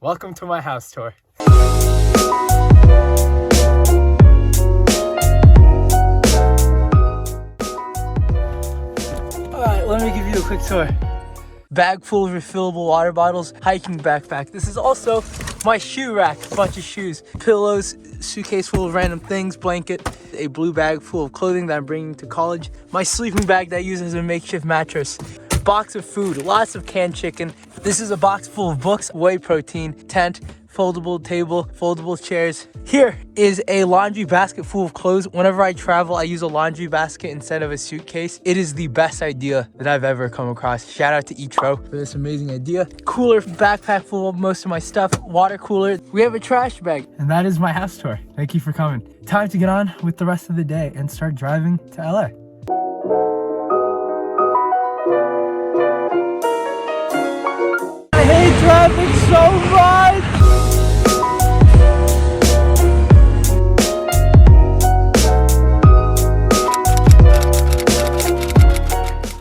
Welcome to my house tour. Alright, let me give you a quick tour. Bag full of refillable water bottles, hiking backpack. This is also my shoe rack, a bunch of shoes, pillows, suitcase full of random things, blanket, a blue bag full of clothing that I'm bringing to college, my sleeping bag that I use as a makeshift mattress, box of food, lots of canned chicken. This is a box full of books, whey protein, tent, foldable table, foldable chairs. Here is a laundry basket full of clothes. Whenever I travel, I use a laundry basket instead of a suitcase. It is the best idea that I've ever come across. Shout out to Etro for this amazing idea. Cooler backpack full of most of my stuff. Water cooler. We have a trash bag. And that is my house tour. Thank you for coming. Time to get on with the rest of the day and start driving to LA. I hate traffic so much!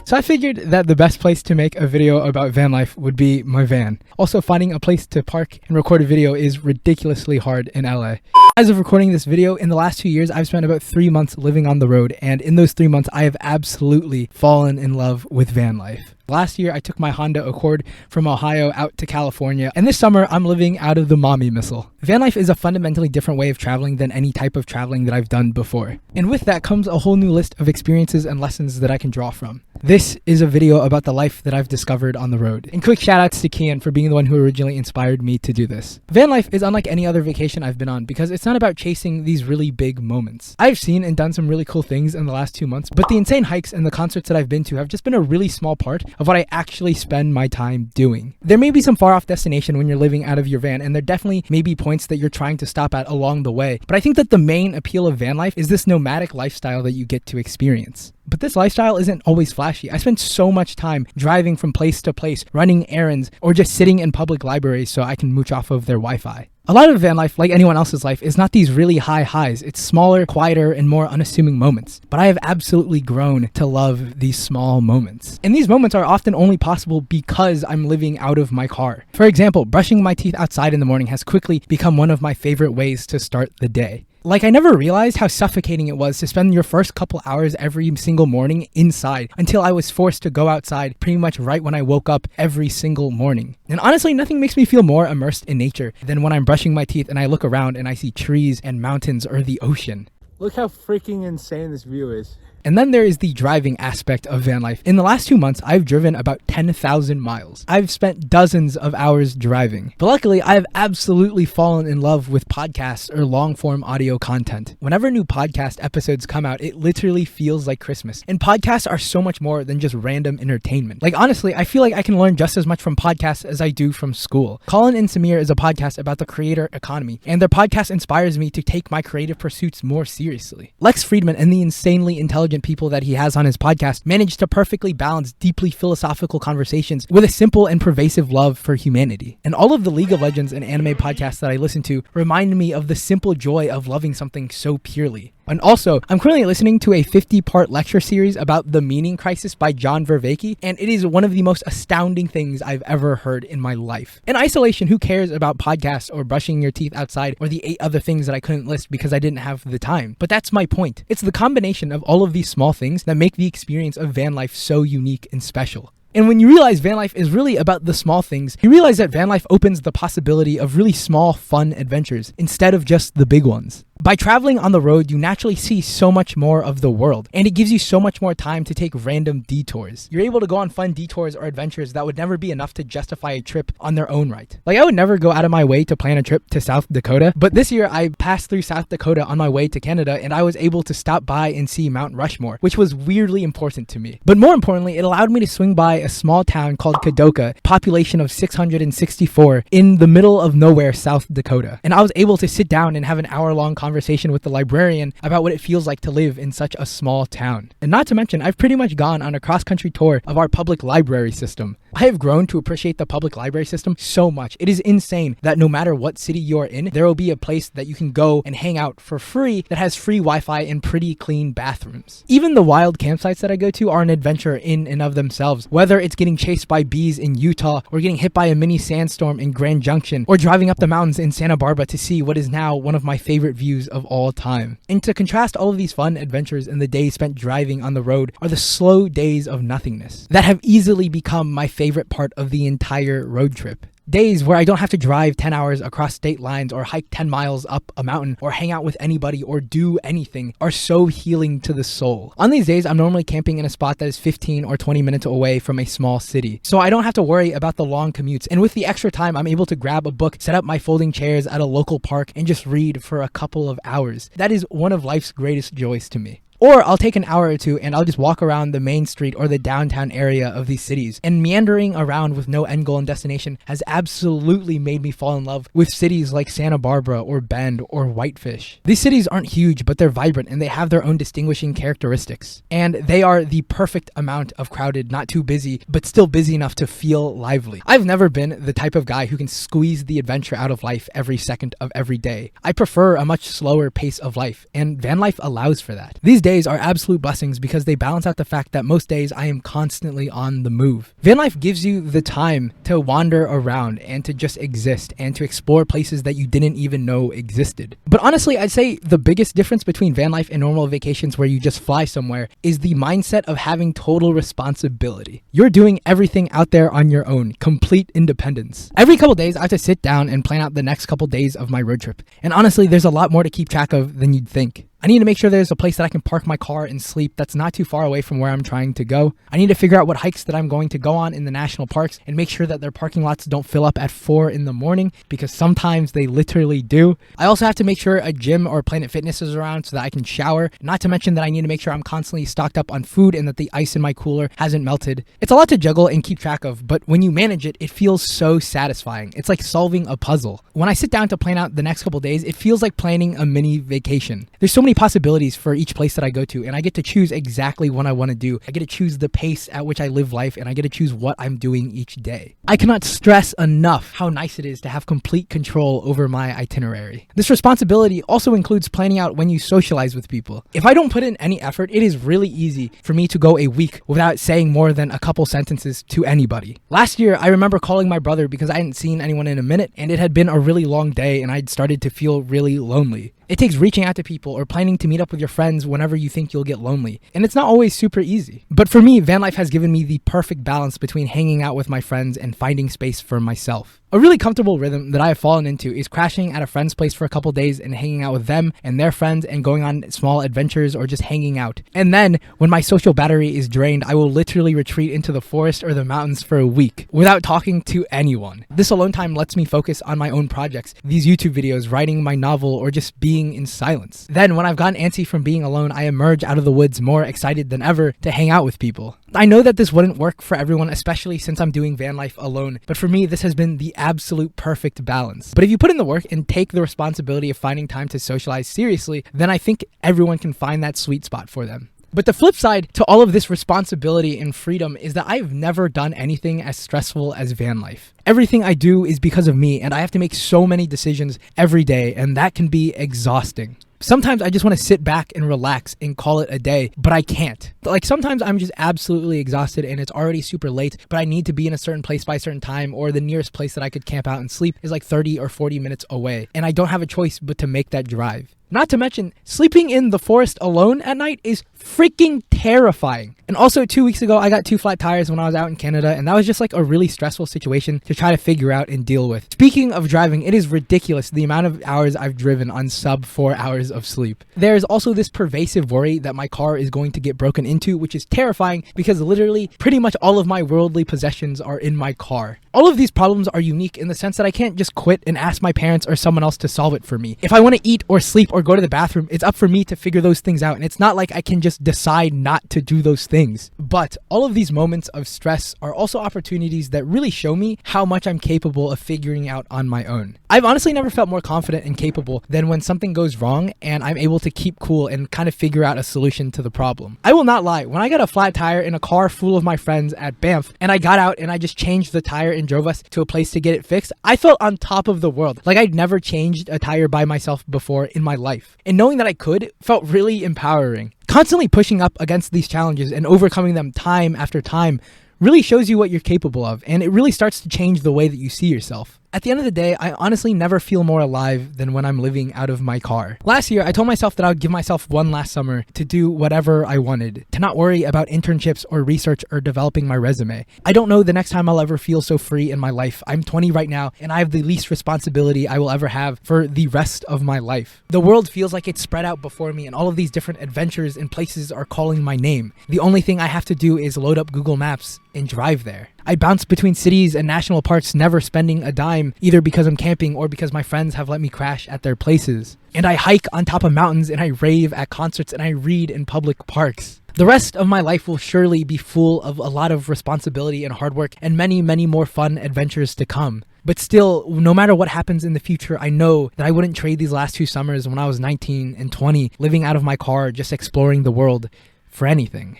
So I figured that the best place to make a video about van life would be my van. Also, finding a place to park and record a video is ridiculously hard in LA. As of recording this video, in the last 2 years, I've spent about 3 months living on the road, and in those 3 months, I have absolutely fallen in love with van life. Last year, I took my Honda Accord from Ohio out to California, and this summer, I'm living out of the mommy missile. Van life is a fundamentally different way of traveling than any type of traveling that I've done before. And with that comes a whole new list of experiences and lessons that I can draw from. This is a video about the life that I've discovered on the road. And quick shout outs to Kian for being the one who originally inspired me to do this. Van life is unlike any other vacation I've been on because it's not about chasing these really big moments. I've seen and done some really cool things in the last 2 months, but the insane hikes and the concerts that I've been to have just been a really small part of what I actually spend my time doing. There may be some far off destination when you're living out of your van, and there definitely may be points that you're trying to stop at along the way, but I think that the main appeal of van life is this nomadic lifestyle that you get to experience. But this lifestyle isn't always flashy. I spend so much time driving from place to place, running errands, or just sitting in public libraries so I can mooch off of their Wi-Fi. A lot of van life, like anyone else's life, is not these really high highs. It's smaller, quieter, and more unassuming moments. But I have absolutely grown to love these small moments. And these moments are often only possible because I'm living out of my car. For example, brushing my teeth outside in the morning has quickly become one of my favorite ways to start the day. Like, I never realized how suffocating it was to spend your first couple hours every single morning inside until I was forced to go outside pretty much right when I woke up every single morning. And honestly, nothing makes me feel more immersed in nature than when I'm brushing my teeth and I look around and I see trees and mountains or the ocean. Look how freaking insane this view is. And then there is the driving aspect of van life. In the last 2 months, I've driven about 10,000 miles. I've spent dozens of hours driving. But luckily, I have absolutely fallen in love with podcasts or long-form audio content. Whenever new podcast episodes come out, it literally feels like Christmas. And podcasts are so much more than just random entertainment. Like, honestly, I feel like I can learn just as much from podcasts as I do from school. Colin and Samir is a podcast about the creator economy, and their podcast inspires me to take my creative pursuits more seriously. Lex Friedman and the insanely intelligent people that he has on his podcast manage to perfectly balance deeply philosophical conversations with a simple and pervasive love for humanity. And all of the League of Legends and anime podcasts that I listen to remind me of the simple joy of loving something so purely. And also, I'm currently listening to a 50-part lecture series about the meaning crisis by John Vervaeke, and it is one of the most astounding things I've ever heard in my life. In isolation, who cares about podcasts or brushing your teeth outside or the 8 other things that I couldn't list because I didn't have the time? But that's my point. It's the combination of all of these small things that make the experience of van life so unique and special. And when you realize van life is really about the small things, you realize that van life opens the possibility of really small, fun adventures instead of just the big ones. By traveling on the road, you naturally see so much more of the world, and it gives you so much more time to take random detours. You're able to go on fun detours or adventures that would never be enough to justify a trip on their own right. Like, I would never go out of my way to plan a trip to South Dakota, but this year I passed through South Dakota on my way to Canada, and I was able to stop by and see Mount Rushmore, which was weirdly important to me. But more importantly, it allowed me to swing by a small town called Dakota, population of 664, in the middle of nowhere, South Dakota. And I was able to sit down and have an hour-long conversation with the librarian about what it feels like to live in such a small town. And not to mention, I've pretty much gone on a cross-country tour of our public library system. I have grown to appreciate the public library system so much. It is insane that no matter what city you're in, there will be a place that you can go and hang out for free that has free Wi-Fi and pretty clean bathrooms. Even the wild campsites that I go to are an adventure in and of themselves, whether it's getting chased by bees in Utah or getting hit by a mini sandstorm in Grand Junction or driving up the mountains in Santa Barbara to see what is now one of my favorite views of all time. And to contrast all of these fun adventures and the days spent driving on the road are the slow days of nothingness that have easily become my favorite part of the entire road trip. Days where I don't have to drive 10 hours across state lines or hike 10 miles up a mountain or hang out with anybody or do anything are so healing to the soul. On these days, I'm normally camping in a spot that is 15 or 20 minutes away from a small city, so I don't have to worry about the long commutes. And with the extra time, I'm able to grab a book, set up my folding chairs at a local park, and just read for a couple of hours. That is one of life's greatest joys to me. Or I'll take an hour or two and I'll just walk around the main street or the downtown area of these cities. And meandering around with no end goal and destination has absolutely made me fall in love with cities like Santa Barbara or Bend or Whitefish. These cities aren't huge, but they're vibrant and they have their own distinguishing characteristics. And they are the perfect amount of crowded, not too busy, but still busy enough to feel lively. I've never been the type of guy who can squeeze the adventure out of life every second of every day. I prefer a much slower pace of life, and van life allows for that. These days are absolute blessings because they balance out the fact that most days I am constantly on the move. Van life gives you the time to wander around and to just exist and to explore places that you didn't even know existed. But honestly, I'd say the biggest difference between van life and normal vacations where you just fly somewhere is the mindset of having total responsibility. You're doing everything out there on your own, complete independence. Every couple days, I have to sit down and plan out the next couple days of my road trip. And honestly, there's a lot more to keep track of than you'd think. I need to make sure there's a place that I can park my car and sleep that's not too far away from where I'm trying to go. I need to figure out what hikes that I'm going to go on in the national parks and make sure that their parking lots don't fill up at 4 in the morning, because sometimes they literally do. I also have to make sure a gym or Planet Fitness is around so that I can shower, not to mention that I need to make sure I'm constantly stocked up on food and that the ice in my cooler hasn't melted. It's a lot to juggle and keep track of, but when you manage it, it feels so satisfying. It's like solving a puzzle. When I sit down to plan out the next couple days, it feels like planning a mini vacation. There's so many possibilities for each place that I go to, and I get to choose exactly what I want to do. I get to choose the pace at which I live life, and I get to choose what I'm doing each day. I cannot stress enough how nice it is to have complete control over my itinerary. This responsibility also includes planning out when you socialize with people. If I don't put in any effort, it is really easy for me to go a week without saying more than a couple sentences to anybody. Last year, I remember calling my brother because I hadn't seen anyone in a minute, and it had been a really long day, and I'd started to feel really lonely. It takes reaching out to people or planning to meet up with your friends whenever you think you'll get lonely. And it's not always super easy. But for me, van life has given me the perfect balance between hanging out with my friends and finding space for myself. A really comfortable rhythm that I have fallen into is crashing at a friend's place for a couple days and hanging out with them and their friends and going on small adventures or just hanging out. And then, when my social battery is drained, I will literally retreat into the forest or the mountains for a week without talking to anyone. This alone time lets me focus on my own projects, these YouTube videos, writing my novel, or just being in silence. Then, when I've gotten antsy from being alone, I emerge out of the woods more excited than ever to hang out with people. I know that this wouldn't work for everyone, especially since I'm doing van life alone, but for me, this has been the absolute perfect balance. But if you put in the work and take the responsibility of finding time to socialize seriously, then I think everyone can find that sweet spot for them. But the flip side to all of this responsibility and freedom is that I've never done anything as stressful as van life. Everything I do is because of me, and I have to make so many decisions every day, and that can be exhausting. Sometimes I just want to sit back and relax and call it a day, but I can't. Like sometimes I'm just absolutely exhausted and it's already super late, but I need to be in a certain place by a certain time, or the nearest place that I could camp out and sleep is like 30 or 40 minutes away, and I don't have a choice but to make that drive. Not to mention, sleeping in the forest alone at night is freaking terrifying. And also 2 weeks ago, I got 2 flat tires when I was out in Canada, and that was just like a really stressful situation to try to figure out and deal with. Speaking of driving, it is ridiculous the amount of hours I've driven on sub 4 hours of sleep. There is also this pervasive worry that my car is going to get broken into, which is terrifying because literally pretty much all of my worldly possessions are in my car. All of these problems are unique in the sense that I can't just quit and ask my parents or someone else to solve it for me. If I want to eat or sleep or or go to the bathroom, it's up for me to figure those things out. And it's not like I can just decide not to do those things. But all of these moments of stress are also opportunities that really show me how much I'm capable of figuring out on my own. I've honestly never felt more confident and capable than when something goes wrong and I'm able to keep cool and kind of figure out a solution to the problem. I will not lie, when I got a flat tire in a car full of my friends at Banff and I got out and I just changed the tire and drove us to a place to get it fixed, I felt on top of the world. Like I'd never changed a tire by myself before in my life. And knowing that I could felt really empowering. Constantly pushing up against these challenges and overcoming them time after time really shows you what you're capable of, and it really starts to change the way that you see yourself. At the end of the day, I honestly never feel more alive than when I'm living out of my car. Last year, I told myself that I would give myself one last summer to do whatever I wanted, to not worry about internships or research or developing my resume. I don't know the next time I'll ever feel so free in my life. I'm 20 right now, and I have the least responsibility I will ever have for the rest of my life. The world feels like it's spread out before me, and all of these different adventures and places are calling my name. The only thing I have to do is load up Google Maps and drive there. I bounce between cities and national parks, never spending a dime, either because I'm camping or because my friends have let me crash at their places. And I hike on top of mountains, and I rave at concerts, and I read in public parks. The rest of my life will surely be full of a lot of responsibility and hard work and many, many more fun adventures to come. But still, no matter what happens in the future, I know that I wouldn't trade these last 2 summers when I was 19 and 20, living out of my car, just exploring the world, for anything.